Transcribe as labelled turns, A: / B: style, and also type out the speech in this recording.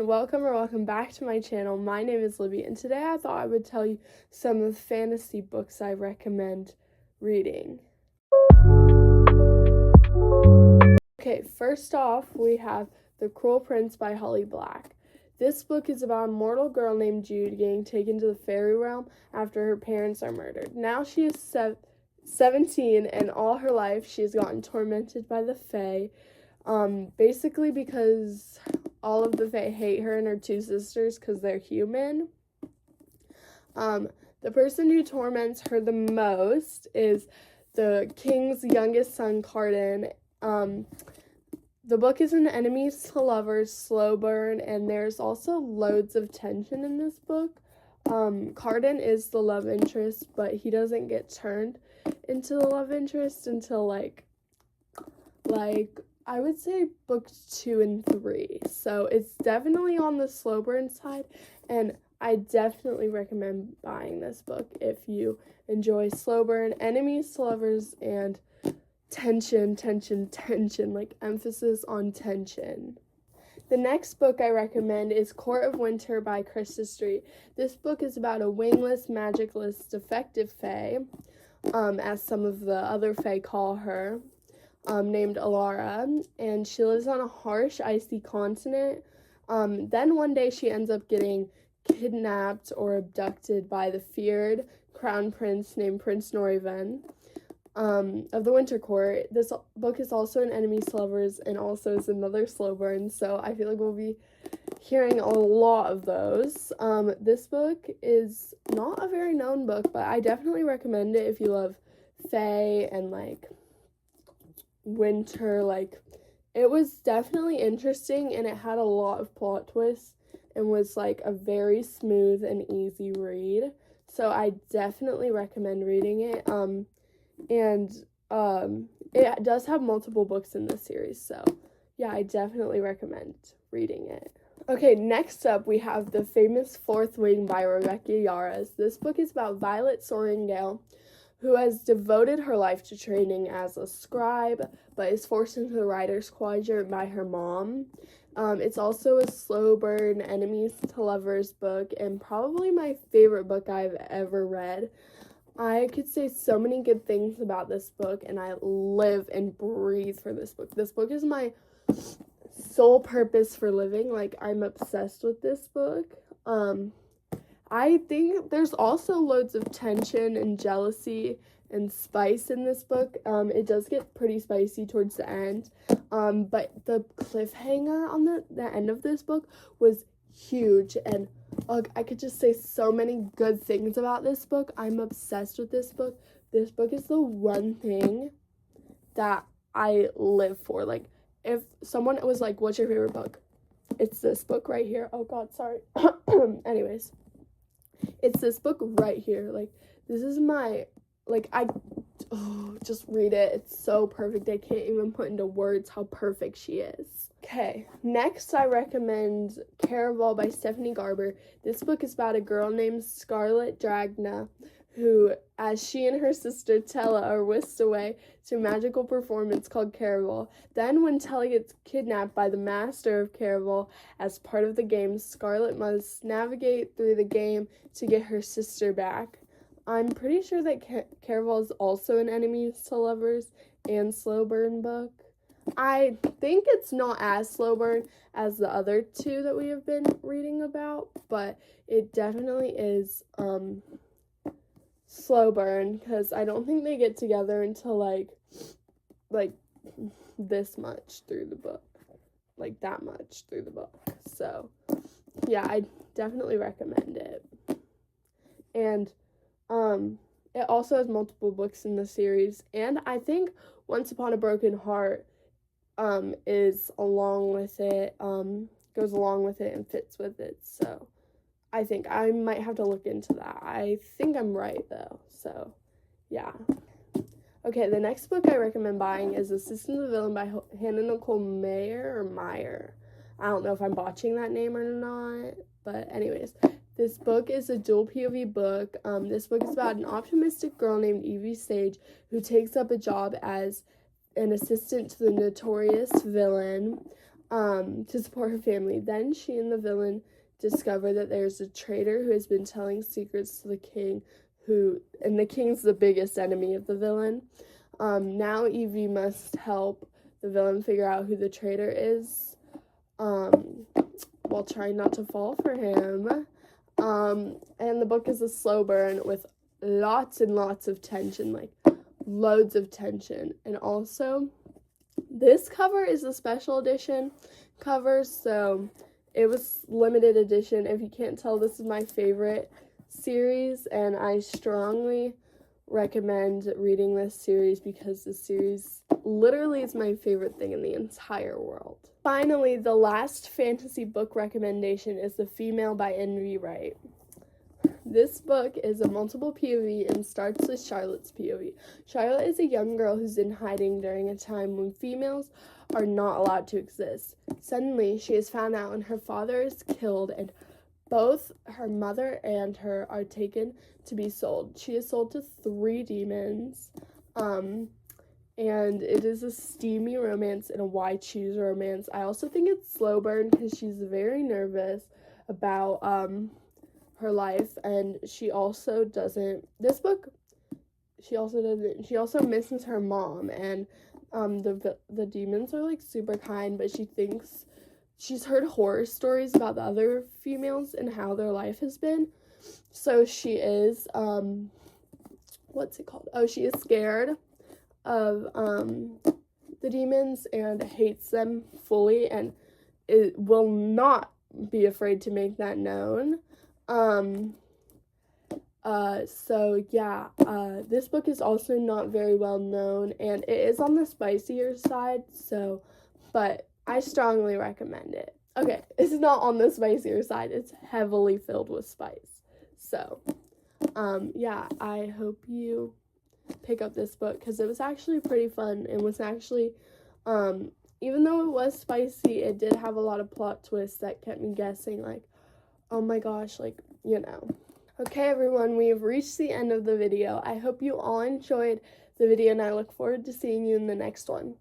A: welcome back to my channel. My name is Libby, and today I thought I would tell you some of the fantasy books I recommend reading. Okay, first off, we have The Cruel Prince by Holly Black. This book is about a mortal girl named Jude getting taken to the fairy realm after her parents are murdered. Now she is 17, and all her life she has gotten tormented by the Fae, basically because all of the Fae hate her and her two sisters because they're human. The person who torments her the most is the king's youngest son, Cardan. The book is an enemies to lovers slow burn, and there's also loads of tension in this book. Cardan is the love interest, but he doesn't get turned into the love interest until like I would say book 2 and 3. So it's definitely on the slow burn side, and I definitely recommend buying this book if you enjoy slow burn, enemies to lovers, and tension, like emphasis on tension. The next book I recommend is Court of Winter by Krista Street. This book is about a wingless, magicless, defective fae, as some of the other fae call her, named Alara, and she lives on a harsh, icy continent. Then one day she ends up getting kidnapped or abducted by the feared crown prince named Prince Noriven, of the Winter Court. This book is also an enemies to lovers and also is another slow burn, so I feel like we'll be hearing a lot of those. This book is not a very known book, but I definitely recommend it if you love fae and like winter. Like, it was definitely interesting, and it had a lot of plot twists and was like a very smooth and easy read, so I definitely recommend reading it. It does have multiple books in this series, so yeah, I definitely recommend reading it. Okay, next up we have The Famous Fourth Wing by Rebecca Yarros. This book is about Violet Sorrengail, who has devoted her life to training as a scribe, but is forced into the writer's quadrant by her mom. It's also a slow burn, enemies to lovers book, and probably my favorite book I've ever read. I could say so many good things about this book, and I live and breathe for this book. This book is my sole purpose for living. Like, I'm obsessed with this book. I think there's also loads of tension and jealousy and spice in this book. It does get pretty spicy towards the end, but the cliffhanger on the end of this book was huge, and I could just say so many good things about this book. I'm obsessed with this book. This book is the one thing that I live for. Like, if someone was like, what's your favorite book? It's this book right here. Oh god, sorry. Anyways, it's this book right here. Like, this is my, like, just read it. It's so perfect. I can't even put into words how perfect she is. Okay, next I recommend Caraval by Stephanie Garber. This book is about a girl named Scarlet Dragna, who, as she and her sister Tella are whisked away to a magical performance called Caraval. Then when Tella gets kidnapped by the master of Caraval as part of the game, Scarlet must navigate through the game to get her sister back. I'm pretty sure that Caraval is also an enemies to lovers and slow burn book. I think it's not as slow burn as the other two that we have been reading about, but it definitely is slow burn, because I don't think they get together until like this much through the book, like that much through the book. So yeah, I definitely recommend it. And it also has multiple books in the series, and I think Once Upon a Broken Heart is along with it, goes along with it and fits with it, so I think I might have to look into that. I think I'm right, though, so yeah. Okay, the next book I recommend buying is Assistant to the Villain by Hannah Nicole Meyer. I don't know if I'm botching that name or not, but anyways, this book is a dual POV book. This book is about an optimistic girl named Evie Sage who takes up a job as an assistant to the notorious villain. to support her family. Then she and the villain discover that there's a traitor who has been telling secrets to the king, and the king's the biggest enemy of the villain. Now Evie must help the villain figure out who the traitor is, while trying not to fall for him. And the book is a slow burn with lots and lots of tension, like loads of tension. And also, this cover is a special edition cover, so it was limited edition. If you can't tell, this is my favorite series, and I strongly recommend reading this series because this series literally is my favorite thing in the entire world. Finally, the last fantasy book recommendation is The Female by N.V. Wright. This book is a multiple POV and starts with Charlotte's POV. Charlotte is a young girl who's in hiding during a time when females are not allowed to exist. Suddenly, she is found out and her father is killed, and both her mother and her are taken to be sold. She is sold to 3 demons, and it is a steamy romance and a why choose romance. I also think it's slow burn because she's very nervous about her life, and she also misses her mom, and the demons are like super kind, but she thinks she's heard horror stories about the other females and how their life has been, so she is she is scared of the demons and hates them fully, and it will not be afraid to make that known. This book is also not very well known, and it is on the spicier side, but I strongly recommend it. Okay, it's not on the spicier side, it's heavily filled with spice. So, I hope you pick up this book because it was actually pretty fun and was actually, even though it was spicy, it did have a lot of plot twists that kept me guessing, like, oh my gosh, like, you know. Okay, everyone, we have reached the end of the video. I hope you all enjoyed the video, and I look forward to seeing you in the next one.